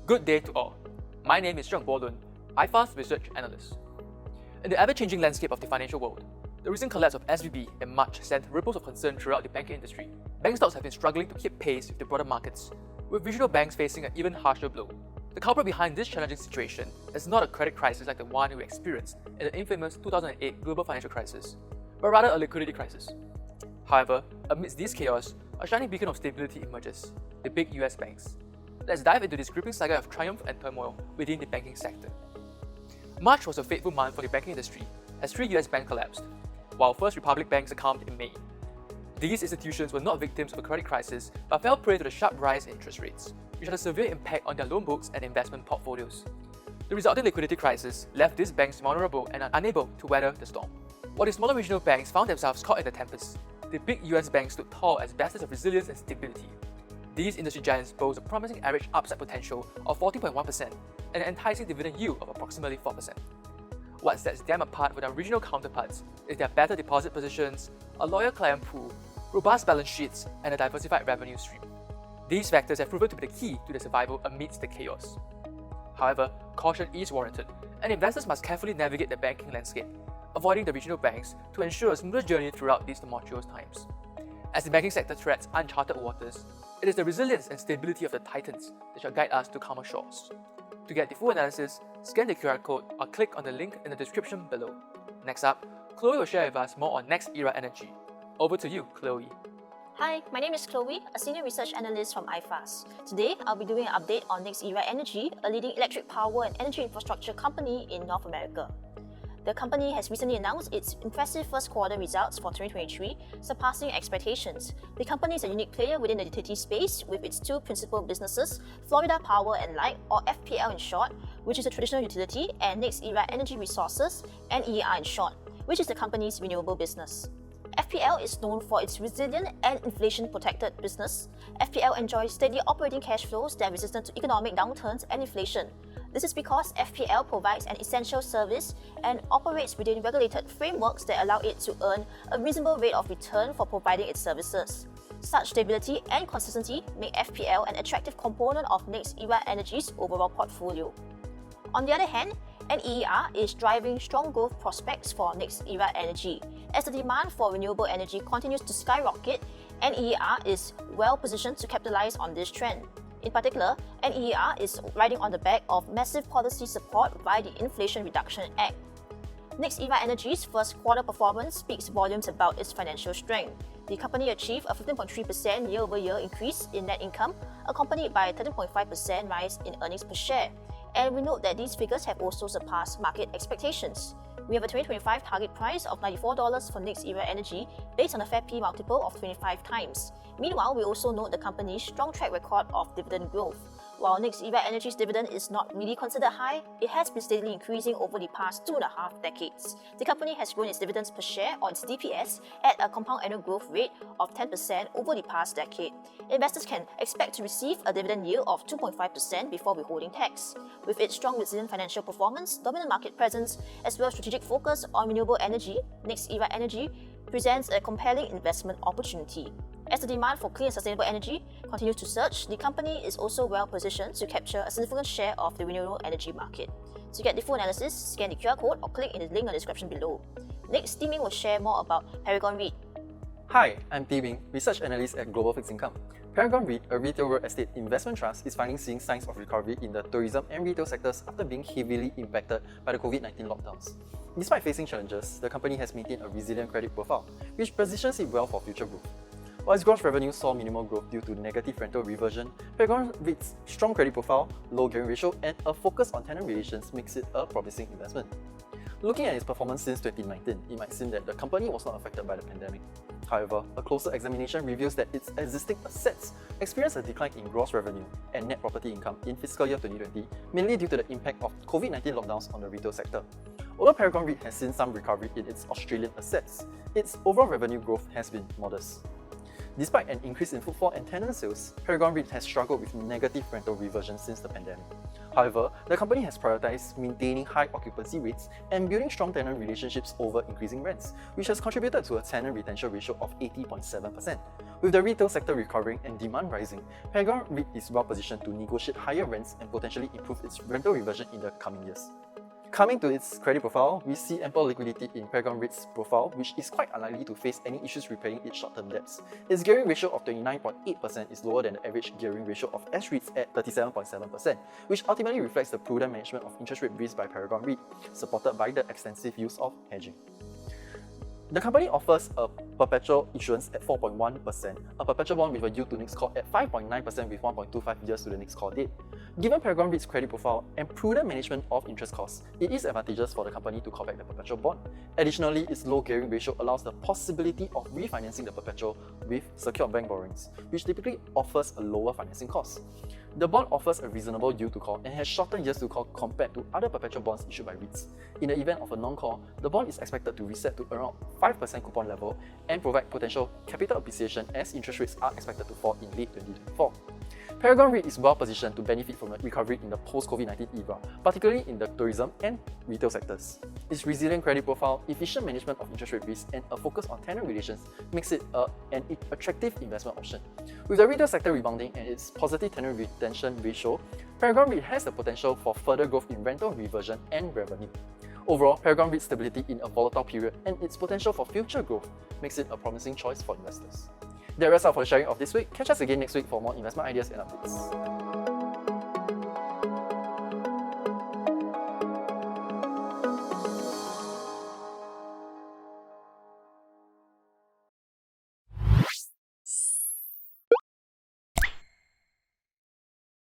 Good day to all. My name is Zheng Bolun, iFAST Research Analyst. In the ever-changing landscape of the financial world, the recent collapse of SVB in March sent ripples of concern throughout the banking industry. Bank stocks have been struggling to keep pace with the broader markets, with regional banks facing an even harsher blow. The culprit behind this challenging situation is not a credit crisis like the one we experienced in the infamous 2008 global financial crisis, but rather a liquidity crisis. However, amidst this chaos, a shining beacon of stability emerges: the big US banks. Let's dive into this gripping saga of triumph and turmoil within the banking sector. March was a fateful month for the banking industry as 3 US banks collapsed, while First Republic Bank succumbed in May. These institutions were not victims of a credit crisis but fell prey to the sharp rise in interest rates, which had a severe impact on their loan books and investment portfolios. The resulting liquidity crisis left these banks vulnerable and unable to weather the storm. While the smaller regional banks found themselves caught in the tempest, the big US banks stood tall as bastions of resilience and stability. These industry giants boast a promising average upside potential of 14.1% and an enticing dividend yield of approximately 4%. What sets them apart from their regional counterparts is their better deposit positions, a loyal client pool, robust balance sheets, and a diversified revenue stream. These factors have proven to be the key to their survival amidst the chaos. However, caution is warranted, and investors must carefully navigate the banking landscape, avoiding the regional banks to ensure a smoother journey throughout these tumultuous times. As the banking sector treads uncharted waters, it is the resilience and stability of the titans that shall guide us to calmer shores. To get the full analysis, scan the QR code or click on the link in the description below. Next up, Chloe will share with us more on NextEra Energy. Over to you, Chloe. Hi, my name is Chloe, a Senior Research Analyst from iFAST. Today, I'll be doing an update on NextEra Energy, a leading electric power and energy infrastructure company in North America. The company has recently announced its impressive first quarter results for 2023, surpassing expectations. The company is a unique player within the utility space with its two principal businesses, Florida Power and Light, or FPL in short, which is a traditional utility, and NextEra Energy Resources, NER in short, which is the company's renewable business. FPL is known for its resilient and inflation-protected business. FPL enjoys steady operating cash flows that are resistant to economic downturns and inflation. This is because FPL provides an essential service and operates within regulated frameworks that allow it to earn a reasonable rate of return for providing its services. Such stability and consistency make FPL an attractive component of NextEra Energy's overall portfolio. On the other hand, NER is driving strong growth prospects for NextEra Energy. As the demand for renewable energy continues to skyrocket, NER is well positioned to capitalize on this trend. In particular, NER is riding on the back of massive policy support via the Inflation Reduction Act. NextEra Energy's first quarter performance speaks volumes about its financial strength. The company achieved a 15.3% year-over-year increase in net income, accompanied by a 13.5% rise in earnings per share. And we note that these figures have also surpassed market expectations. We have a 2025 target price of $94 for NextEra Energy based on a fair P multiple of 25 times. Meanwhile, we also note the company's strong track record of dividend growth. While NextEra Energy's dividend is not really considered high, it has been steadily increasing over the past 2.5 decades. The company has grown its dividends per share, or its DPS, at a compound annual growth rate of 10% over the past decade. Investors can expect to receive a dividend yield of 2.5% before withholding tax. With its strong resilient financial performance, dominant market presence, as well as strategic focus on renewable energy, NextEra Energy presents a compelling investment opportunity. As the demand for clean and sustainable energy continues to surge, the company is also well positioned to capture a significant share of the renewable energy market. To get the full analysis, scan the QR code or click in the link in the description below. Next, Timing will share more about Paragon REIT. Hi, I'm Timing, Research Analyst at Global Fixed Income. Paragon REIT, a retail real estate investment trust, is finally seeing signs of recovery in the tourism and retail sectors after being heavily impacted by the COVID-19 lockdowns. Despite facing challenges, the company has maintained a resilient credit profile, which positions it well for future growth. While its gross revenue saw minimal growth due to negative rental reversion, Paragon REIT's strong credit profile, low gearing ratio, and a focus on tenant relations makes it a promising investment. Looking at its performance since 2019, it might seem that the company was not affected by the pandemic. However, a closer examination reveals that its existing assets experienced a decline in gross revenue and net property income in fiscal year 2020, mainly due to the impact of COVID-19 lockdowns on the retail sector. Although Paragon REIT has seen some recovery in its Australian assets, its overall revenue growth has been modest. Despite an increase in footfall and tenant sales, Paragon REIT has struggled with negative rental reversion since the pandemic. However, the company has prioritized maintaining high occupancy rates and building strong tenant relationships over increasing rents, which has contributed to a tenant retention ratio of 80.7%. With the retail sector recovering and demand rising, Paragon REIT is well positioned to negotiate higher rents and potentially improve its rental reversion in the coming years. Coming to its credit profile, we see ample liquidity in Paragon REIT's profile, which is quite unlikely to face any issues repaying its short-term debts. Its gearing ratio of 29.8% is lower than the average gearing ratio of S-REITs at 37.7%, which ultimately reflects the prudent management of interest rate risk by Paragon REIT, supported by the extensive use of hedging. The company offers a perpetual issuance at 4.1%, a perpetual bond with a yield to next call at 5.9% with 1.25 years to the next call date. Given Paragon REIT's credit profile and prudent management of interest costs, it is advantageous for the company to call back the perpetual bond. Additionally, its low gearing ratio allows the possibility of refinancing the perpetual with secured bank borrowings, which typically offers a lower financing cost. The bond offers a reasonable yield to call and has shorter years to call compared to other perpetual bonds issued by REITs. In the event of a non-call, the bond is expected to reset to around 5% coupon level and provide potential capital appreciation as interest rates are expected to fall in late 2024. Paragon REIT is well positioned to benefit from the recovery in the post-COVID-19 era, particularly in the tourism and retail sectors. Its resilient credit profile, efficient management of interest rate risk, and a focus on tenant relations makes it an attractive investment option. With the retail sector rebounding and its positive tenant retention ratio, Paragon REIT has the potential for further growth in rental reversion and revenue. Overall, Paragon REIT's stability in a volatile period and its potential for future growth makes it a promising choice for investors. That's all for the sharing of this week. Catch us again next week for more investment ideas and updates.